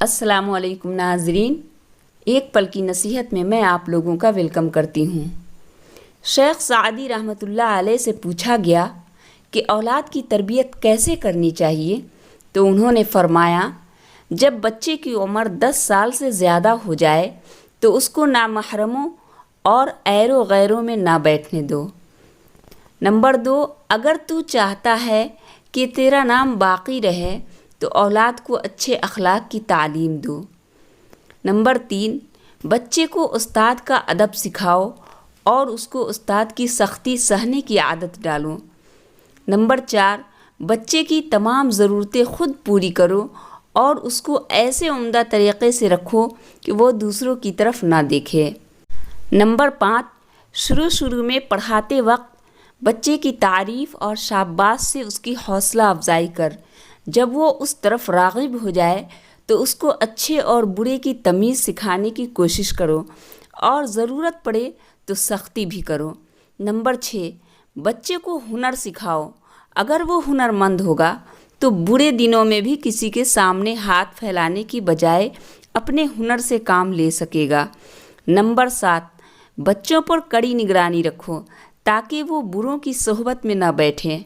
السلام علیکم ناظرین، ایک پل کی نصیحت میں آپ لوگوں کا ویلکم کرتی ہوں۔ شیخ سعدی رحمۃ اللہ علیہ سے پوچھا گیا کہ اولاد کی تربیت کیسے کرنی چاہیے، تو انہوں نے فرمایا، جب بچے کی عمر 10 سال سے زیادہ ہو جائے تو اس کو نامحرموں اور ایرو غیروں میں نہ بیٹھنے دو۔ نمبر 2، اگر تو چاہتا ہے کہ تیرا نام باقی رہے تو اولاد کو اچھے اخلاق کی تعلیم دو۔ نمبر 3، بچے کو استاد کا ادب سکھاؤ اور اس کو استاد کی سختی سہنے کی عادت ڈالو۔ نمبر 4، بچے کی تمام ضرورتیں خود پوری کرو اور اس کو ایسے عمدہ طریقے سے رکھو کہ وہ دوسروں کی طرف نہ دیکھے۔ نمبر 5، شروع میں پڑھاتے وقت بچے کی تعریف اور شاباش سے اس کی حوصلہ افزائی کر۔ جب وہ اس طرف راغب ہو جائے تو اس کو اچھے اور برے کی تمیز سکھانے کی کوشش کرو اور ضرورت پڑے تو سختی بھی کرو۔ نمبر 6، بچے کو ہنر سکھاؤ۔ اگر وہ ہنر مند ہوگا تو برے دنوں میں بھی کسی کے سامنے ہاتھ پھیلانے کی بجائے اپنے ہنر سے کام لے سکے گا۔ نمبر 7، بچوں پر کڑی نگرانی رکھو تاکہ وہ بروں کی صحبت میں نہ بیٹھیں۔